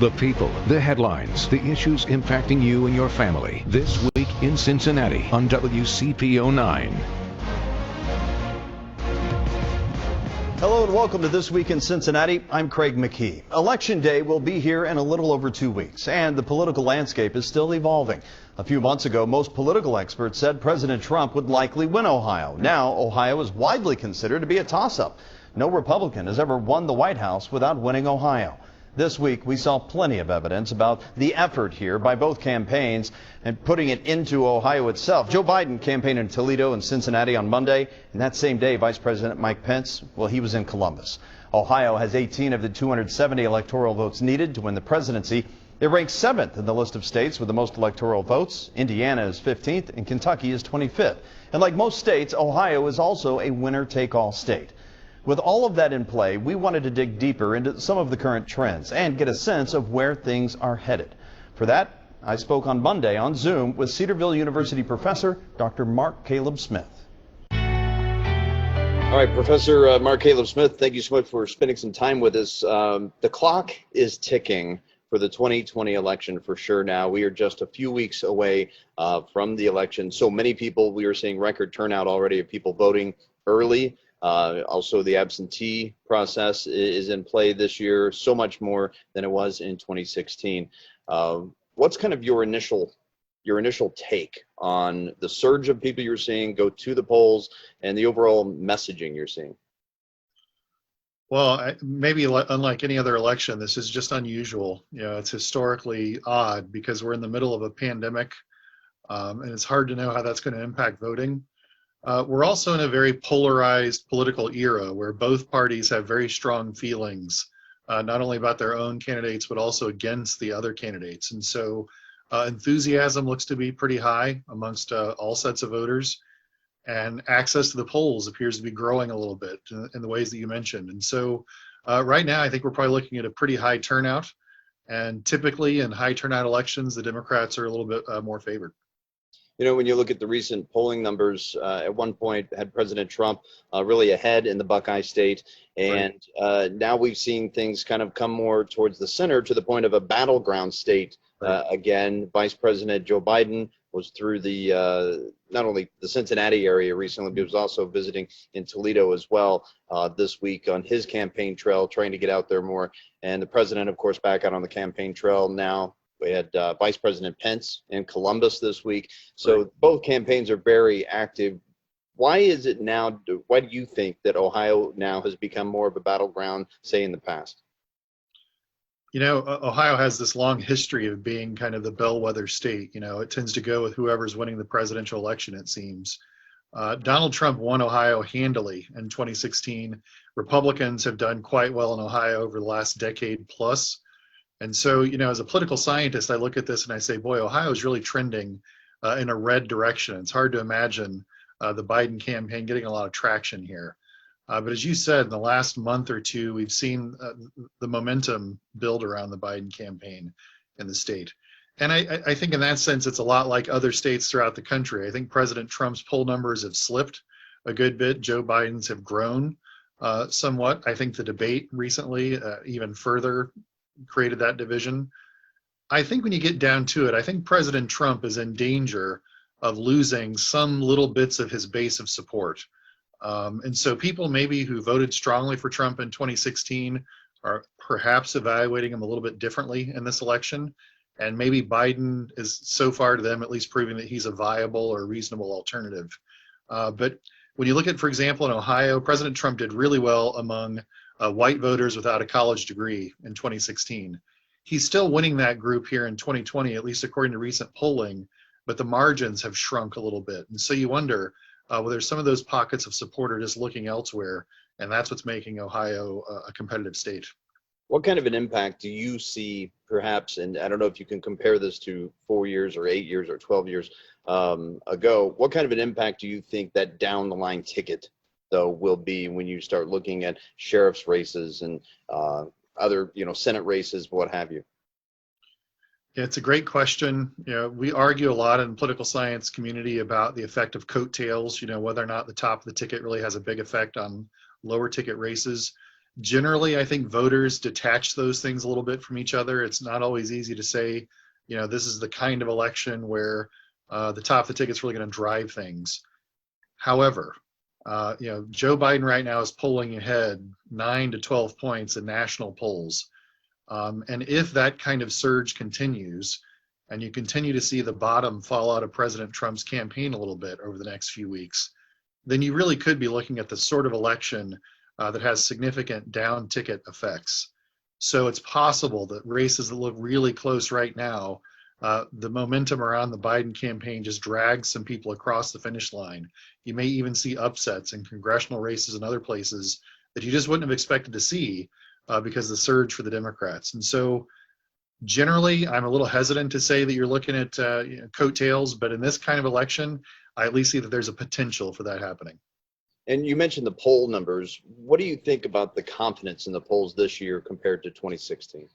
The people, the headlines, the issues impacting you and your family. This week in Cincinnati on WCPO 9. Hello and welcome to This Week in Cincinnati. I'm Craig McKee. Election Day will be here in a little over 2 weeks, and the political landscape is still evolving. A few months ago, most political experts said President Trump would likely win Ohio. Now, Ohio is widely considered to be a toss-up. No Republican has ever won the White House without winning Ohio. This week, we saw plenty of evidence about the effort here by both campaigns and putting it into Ohio itself. Joe Biden campaigned in Toledo and Cincinnati on Monday, and that same day, Vice President Mike Pence, well, he was in Columbus. Ohio has 18 of the 270 electoral votes needed to win the presidency. It ranks 7th in the list of states with the most electoral votes. Indiana is 15th, and Kentucky is 25th. And like most states, Ohio is also a winner-take-all state. With all of that in play, we wanted to dig deeper into some of the current trends and get a sense of where things are headed. For that, I spoke on Monday on Zoom with Cedarville University professor Dr. Mark Caleb Smith. All right, Professor Mark Caleb Smith, thank you so much for spending some time with us. The clock is ticking for the 2020 election for sure now. We are just a few weeks away from the election. So many people, we are seeing record turnout already of people voting early. Also, the absentee process is in play this year, so much more than it was in 2016. What's kind of your initial take on the surge of people you're seeing go to the polls and the overall messaging you're seeing? Well, maybe unlike any other election, this is just unusual. You know, it's historically odd because we're in the middle of a pandemic, and it's hard to know how that's going to impact voting. We're also in a very polarized political era where both parties have very strong feelings, not only about their own candidates, but also against the other candidates. And so enthusiasm looks to be pretty high amongst all sets of voters. And access to the polls appears to be growing a little bit in the ways that you mentioned. And so right now, I think we're probably looking at a pretty high turnout. And typically in high turnout elections, the Democrats are a little bit more favored. You know, when you look at the recent polling numbers, at one point had President Trump really ahead in the Buckeye State. And now we've seen things kind of come more towards the center to the point of a battleground state. Again, Vice President Joe Biden was through the not only the Cincinnati area recently, but he was also visiting in Toledo as well this week on his campaign trail, trying to get out there more. And the president, of course, back out on the campaign trail now. We had Vice President Pence in Columbus this week. So both campaigns are very active. Why is it now, why do you think that Ohio now has become more of a battleground, say, in the past? You know, Ohio has this long history of being kind of the bellwether state. You know, it tends to go with whoever's winning the presidential election, it seems. Donald Trump won Ohio handily in 2016. Republicans have done quite well in Ohio over the last decade plus. And so, you know, as a political scientist, I look at this and I say, boy, Ohio is really trending in a red direction. It's hard to imagine the Biden campaign getting a lot of traction here. But as you said, in the last month or two, we've seen the momentum build around the Biden campaign in the state. And I think in that sense, it's a lot like other states throughout the country. I think President Trump's poll numbers have slipped a good bit. Joe Biden's have grown somewhat. I think the debate recently even further created that division. I think when you get down to it, I think President Trump is in danger of losing some little bits of his base of support. And so people maybe who voted strongly for Trump in 2016 are perhaps evaluating him a little bit differently in this election. And maybe Biden is so far to them at least proving that he's a viable or reasonable alternative. But when you look at, for example, in Ohio, President Trump did really well among white voters without a college degree in 2016. He's still winning that group here in 2020, at least according to recent polling, but the margins have shrunk a little bit. And so you wonder whether some of those pockets of support are just looking elsewhere, and that's what's making Ohio a competitive state. What kind of an impact do you see perhaps, and I don't know if you can compare this to 4 years or 8 years or 12 years ago, what kind of an impact do you think that down the line ticket though will be when you start looking at sheriff's races and other, Senate races, what have you? Yeah, it's a great question. You know, we argue a lot in the political science community about the effect of coattails, whether or not the top of the ticket really has a big effect on lower ticket races. Generally, I think voters detach those things a little bit from each other. It's not always easy to say, this is the kind of election where the top of the ticket's really going to drive things. However, Joe Biden right now is polling ahead 9 to 12 points in national polls. And if that kind of surge continues, and you continue to see the bottom fall out of President Trump's campaign a little bit over the next few weeks, then you really could be looking at the sort of election that has significant down ticket effects. So it's possible that races that look really close right now, the momentum around the Biden campaign just drags some people across the finish line. You may even see upsets in congressional races and other places that you just wouldn't have expected to see because of the surge for the Democrats. And so generally, I'm a little hesitant to say that you're looking at coattails, but in this kind of election, I at least see that there's a potential for that happening. And you mentioned the poll numbers. What do you think about the confidence in the polls this year compared to 2016?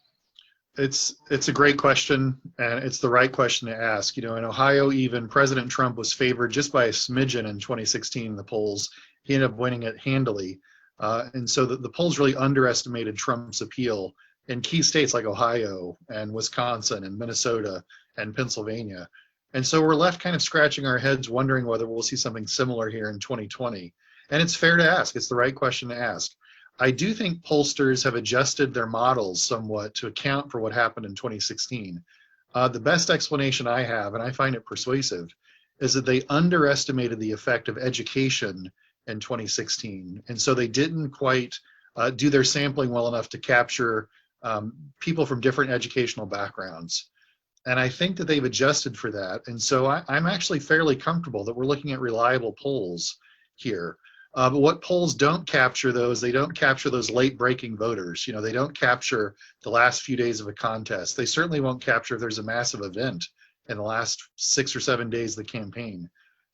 It's a great question, and it's the right question to ask. In Ohio, even President Trump was favored just by a smidgen in 2016 in the polls. He ended up winning it handily. And so the polls really underestimated Trump's appeal in key states like Ohio and Wisconsin and Minnesota and Pennsylvania. And so we're left kind of scratching our heads wondering whether we'll see something similar here in 2020. And it's fair to ask. It's the right question to ask. I do think pollsters have adjusted their models somewhat to account for what happened in 2016. The best explanation I have, and I find it persuasive, is that they underestimated the effect of education in 2016. And so they didn't quite do their sampling well enough to capture people from different educational backgrounds. And I think that they've adjusted for that. And so I'm actually fairly comfortable that we're looking at reliable polls here. But what polls don't capture they don't capture those late breaking voters. They don't capture the last few days of a contest. They certainly won't capture if there's a massive event in the last 6 or 7 days of the campaign.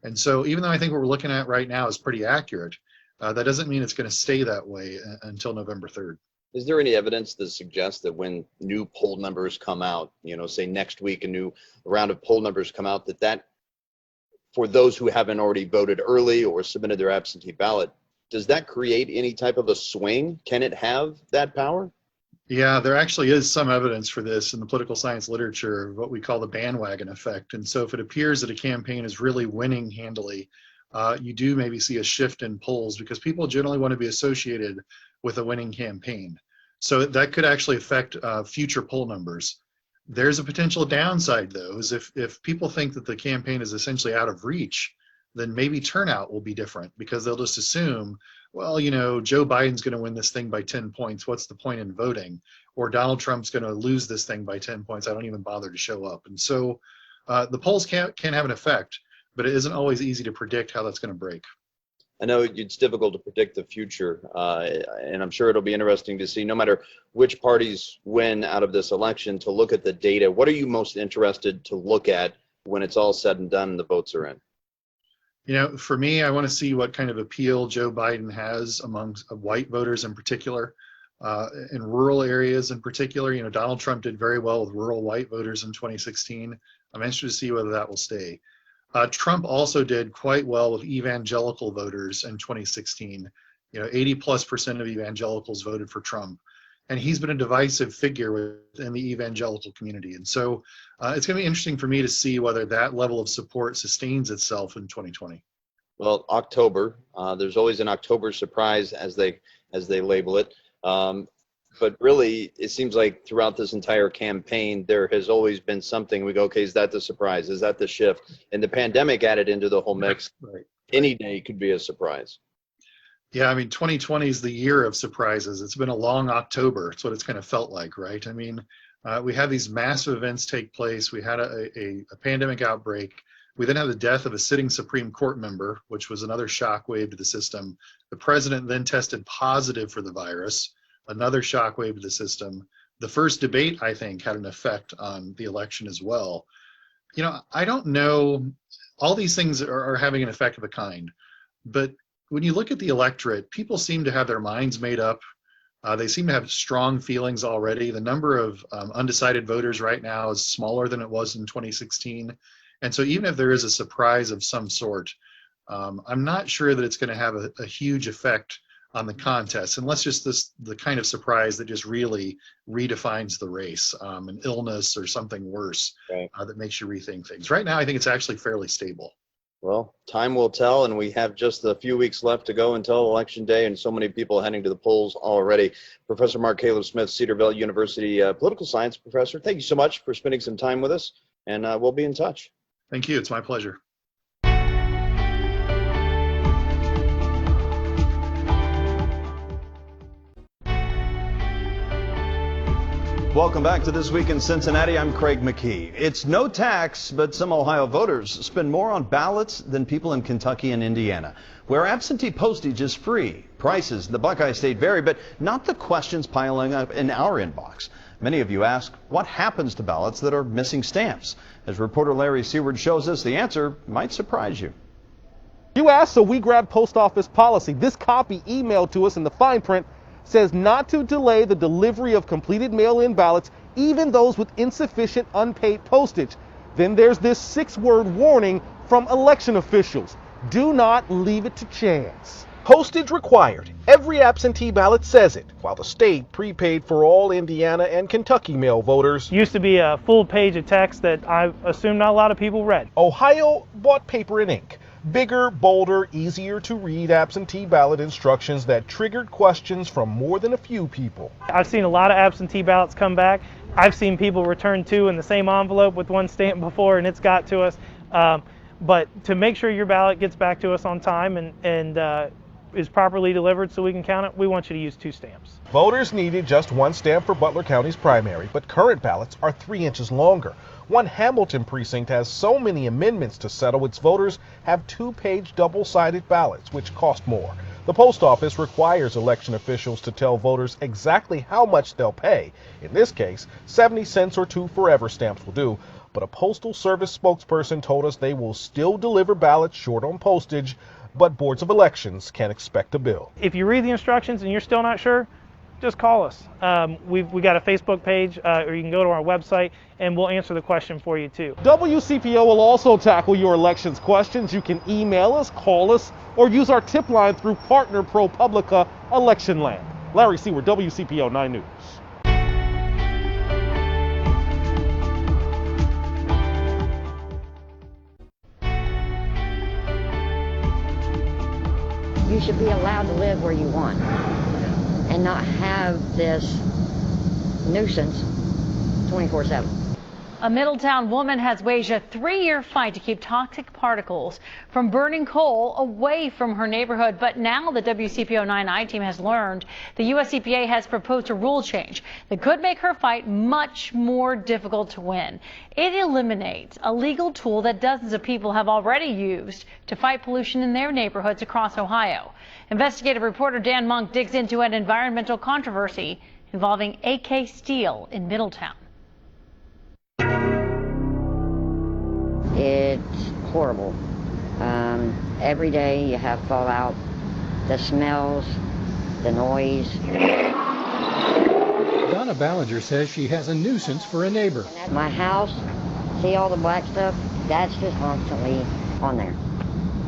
And so even though I think what we're looking at right now is pretty accurate, that doesn't mean it's going to stay that way until November 3rd. Is there any evidence to suggest that when new poll numbers come out, say next week, a new round of poll numbers come out, that for those who haven't already voted early or submitted their absentee ballot, does that create any type of a swing? Can it have that power? Yeah, there actually is some evidence for this in the political science literature, what we call the bandwagon effect. And so if it appears that a campaign is really winning handily, you do maybe see a shift in polls because people generally want to be associated with a winning campaign. So that could actually affect future poll numbers. There's a potential downside, though, is if people think that the campaign is essentially out of reach, then maybe turnout will be different because they'll just assume, well, Joe Biden's going to win this thing by 10 points. What's the point in voting? Or Donald Trump's going to lose this thing by 10 points. I don't even bother to show up. And so the polls can have an effect, but it isn't always easy to predict how that's going to break. I know it's difficult to predict the future, and I'm sure it'll be interesting to see, no matter which parties win out of this election, to look at the data. What are you most interested to look at when it's all said and done and the votes are in? For me, I want to see what kind of appeal Joe Biden has among white voters in particular, in rural areas in particular. Donald Trump did very well with rural white voters in 2016. I'm interested to see whether that will stay. Trump also did quite well with evangelical voters in 2016. 80+% of evangelicals voted for Trump. And he's been a divisive figure within the evangelical community. And so it's going to be interesting for me to see whether that level of support sustains itself in 2020. Well, October, there's always an October surprise, as they label it. But really, it seems like throughout this entire campaign, there has always been something. We go, okay, is that the surprise? Is that the shift? And the pandemic added into the whole mix. Right. Any day could be a surprise. Yeah, 2020 is the year of surprises. It's been a long October. It's what it's kind of felt like, right? We had these massive events take place. We had a pandemic outbreak. We then had the death of a sitting Supreme Court member, which was another shockwave to the system. The president then tested positive for the virus, another shockwave to the system. The first debate, I think, had an effect on the election as well. I don't know. All these things are having an effect of a kind. But when you look at the electorate, people seem to have their minds made up. They seem to have strong feelings already. The number of undecided voters right now is smaller than it was in 2016. And so even if there is a surprise of some sort, I'm not sure that it's going to have a huge effect on the contest, unless just the kind of surprise that just really redefines the race, an illness or something worse, Right. that makes you rethink things. Right now, I think it's actually fairly stable. Well, time will tell, and we have just a few weeks left to go until Election Day, and so many people heading to the polls already. Professor Mark Caleb Smith, Cedarville University political science professor, thank you so much for spending some time with us, and we'll be in touch. Thank you. It's my pleasure. Welcome back to This Week in Cincinnati. I'm Craig McKee. It's no tax, but some Ohio voters spend more on ballots than people in Kentucky and Indiana, where absentee postage is free. Prices in the Buckeye State vary, but not the questions piling up in our inbox. Many of you ask, what happens to ballots that are missing stamps? As reporter Larry Seward shows us, the answer might surprise you. You asked, so we grabbed post office policy. This copy emailed to us in the fine print says not to delay the delivery of completed mail-in ballots, even those with insufficient unpaid postage. Then there's this 6-word warning from election officials. Do not leave it to chance. Postage required. Every absentee ballot says it, while the state prepaid for all Indiana and Kentucky mail voters. Used to be a full page of text that I assume not a lot of people read. Ohio bought paper and ink. Bigger, bolder, easier to read absentee ballot instructions that triggered questions from more than a few people. I've seen a lot of absentee ballots come back. I've seen people return 2 in the same envelope with one stamp before, and it's got to us. But to make sure your ballot gets back to us on time and is properly delivered so we can count it, we want you to use 2 stamps. Voters needed just 1 stamp for Butler County's primary, but current ballots are 3 inches longer. One Hamilton precinct has so many amendments to settle its voters have 2-page double-sided ballots, which cost more. The post office requires election officials to tell voters exactly how much they'll pay. In this case, 70 cents or 2 forever stamps will do. But a Postal Service spokesperson told us they will still deliver ballots short on postage, but boards of elections can expect a bill. If you read the instructions and you're still not sure, just call us. We got a Facebook page, or you can go to our website, and we'll answer the question for you too. WCPO will also tackle your elections questions. You can email us, call us, or use our tip line through partner ProPublica Election Land. Larry Seward, WCPO 9 News. You should be allowed to live where you want and not have this nuisance 24/7. A Middletown woman has waged a 3-year fight to keep toxic particles from burning coal away from her neighborhood. But now the WCPO 9 team has learned the U.S. EPA has proposed a rule change that could make her fight much more difficult to win. It eliminates a legal tool that dozens of people have already used to fight pollution in their neighborhoods across Ohio. Investigative reporter Dan Monk digs into an environmental controversy involving AK Steel in Middletown. It's horrible. Every day you have fallout, the smells, the noise. Donna Ballinger says she has a nuisance for a neighbor. My house, see all the black stuff? That's just constantly on there,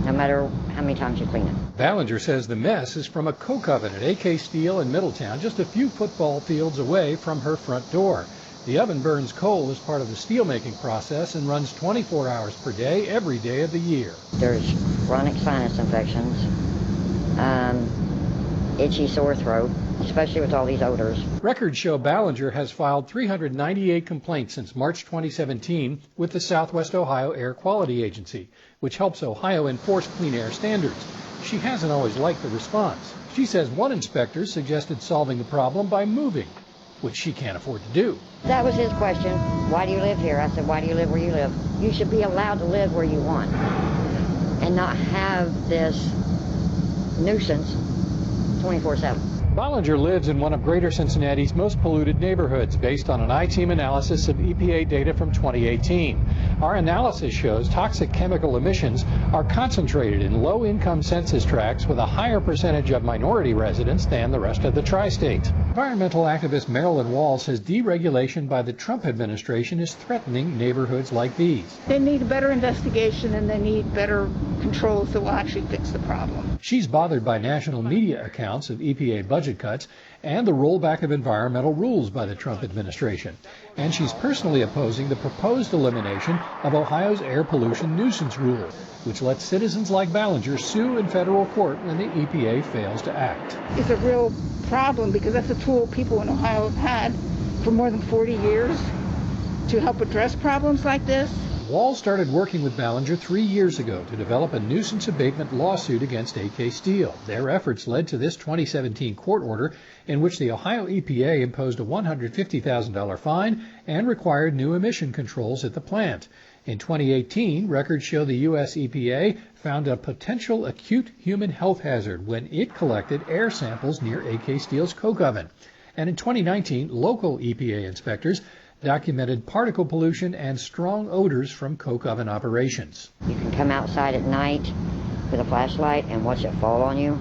no matter how many times you clean it. Ballinger says the mess is from a co-oven at AK Steel in Middletown, just a few football fields away from her front door. The oven burns coal as part of the steelmaking process and runs 24 hours per day, every day of the year. There's chronic sinus infections, itchy sore throat, especially with all these odors. Records show Ballinger has filed 398 complaints since March 2017 with the Southwest Ohio Air Quality Agency, which helps Ohio enforce clean air standards. She hasn't always liked the response. She says one inspector suggested solving the problem by moving, which she can't afford to do. That was his question. Why do you live here? I said, why do you live where you live? You should be allowed to live where you want and not have this nuisance 24/7. Ballinger lives in one of Greater Cincinnati's most polluted neighborhoods based on an I-Team analysis of EPA data from 2018. Our analysis shows toxic chemical emissions are concentrated in low-income census tracts with a higher percentage of minority residents than the rest of the tri-state. Environmental activist Marilyn Wall says deregulation by the Trump administration is threatening neighborhoods like these. They need a better investigation and they need better controls that will actually fix the problem. She's bothered by national media accounts of EPA budget cuts and the rollback of environmental rules by the Trump administration. And she's personally opposing the proposed elimination of Ohio's air pollution nuisance rule, which lets citizens like Ballinger sue in federal court when the EPA fails to act. It's a real problem because that's a tool people in Ohio have had for more than 40 years to help address problems like this. Wall started working with Ballinger 3 years ago to develop a nuisance abatement lawsuit against AK Steel. Their efforts led to this 2017 court order in which the Ohio EPA imposed a $150,000 fine and required new emission controls at the plant. In 2018, records show the U.S. EPA found a potential acute human health hazard when it collected air samples near AK Steel's coke oven. And in 2019, local EPA inspectors documented particle pollution and strong odors from coke oven operations. You can come outside at night with a flashlight and watch it fall on you,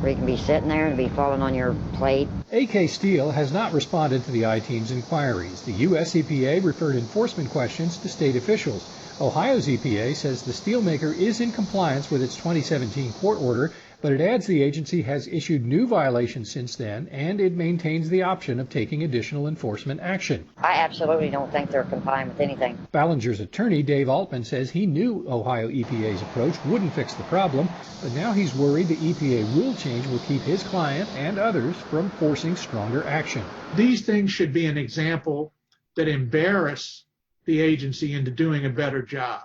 or you can be sitting there and be falling on your plate. AK Steel has not responded to the I-Team's inquiries. The U.S. EPA referred enforcement questions to state officials. Ohio's EPA says the steelmaker is in compliance with its 2017 court order, but it adds the agency has issued new violations since then, and it maintains the option of taking additional enforcement action. I absolutely don't think they're complying with anything. Ballinger's attorney, Dave Altman, says he knew Ohio EPA's approach wouldn't fix the problem, but now he's worried the EPA rule change will keep his client and others from forcing stronger action. These things should be an example that embarrass the agency into doing a better job,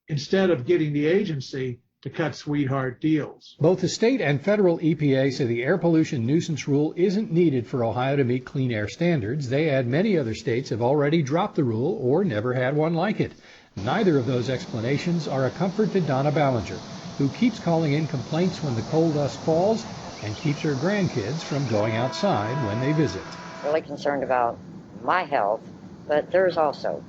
instead of getting the agency to cut sweetheart deals. Both the state and federal EPA say the air pollution nuisance rule isn't needed for Ohio to meet clean air standards. They add many other states have already dropped the rule or never had one like it. Neither of those explanations are a comfort to Donna Ballinger, who keeps calling in complaints when the coal dust falls and keeps her grandkids from going outside when they visit. Really concerned about my health, but there's also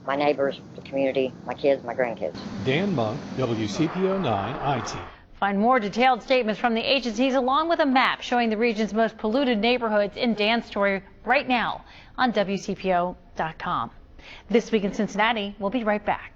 my neighbors, the community, my kids, my grandkids. Dan Monk, WCPO 9 IT. Find more detailed statements from the agencies along with a map showing the region's most polluted neighborhoods in Dan's story right now on WCPO.com. This Week in Cincinnati, we'll be right back.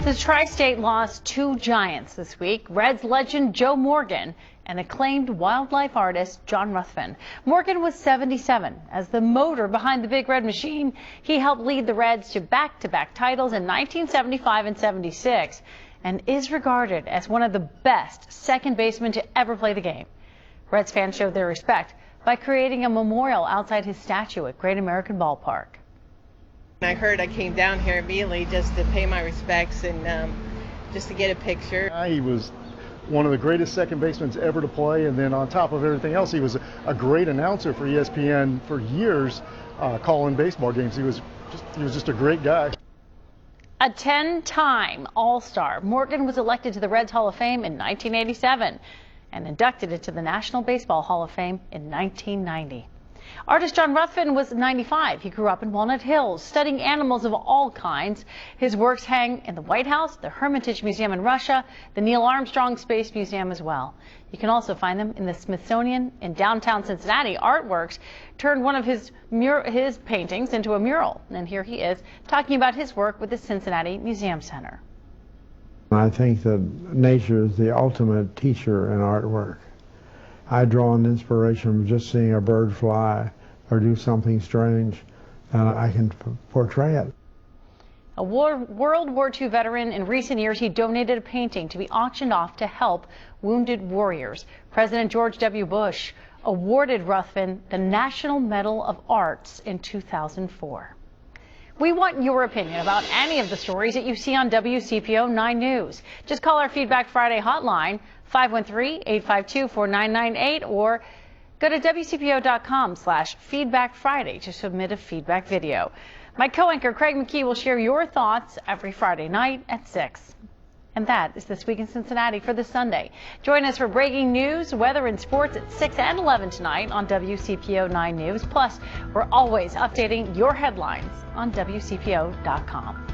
The Tri-State lost two giants this week, Reds legend Joe Morgan and acclaimed wildlife artist Jon Ruffin. Morgan was 77. As the motor behind the Big Red Machine, he helped lead the Reds to back-to-back titles in 1975 and 76 and is regarded as one of the best second basemen to ever play the game. Reds fans showed their respect by creating a memorial outside his statue at Great American Ballpark. I heard, I came down here immediately just to pay my respects and just to get a picture. He was one of the greatest second basemen ever to play, and then on top of everything else, he was a great announcer for ESPN for years, calling baseball games. He was just a great guy. A 10-time All-Star, Morgan was elected to the Reds Hall of Fame in 1987 and inducted into the National Baseball Hall of Fame in 1990. Artist Jon Ruffin was 95. He grew up in Walnut Hills, studying animals of all kinds. His works hang in the White House, the Hermitage Museum in Russia, the Neil Armstrong Space Museum as well. You can also find them in the Smithsonian in downtown Cincinnati. Artworks turned one of his paintings into a mural. And here he is talking about his work with the Cincinnati Museum Center. I think that nature is the ultimate teacher in artwork. I draw an inspiration from just seeing a bird fly or do something strange, and I can portray it. A World War II veteran, in recent years he donated a painting to be auctioned off to help wounded warriors. President George W. Bush awarded Ruffin the National Medal of Arts in 2004. We want your opinion about any of the stories that you see on WCPO 9 News. Just call our Feedback Friday hotline, 513-852-4998, or go to WCPO.com/feedbackfriday to submit a feedback video. My co-anchor Craig McKee will share your thoughts every Friday night at 6. And that is This Week in Cincinnati for this Sunday. Join us for breaking news, weather, and sports at 6 and 11 tonight on WCPO 9 News. Plus, we're always updating your headlines on WCPO.com.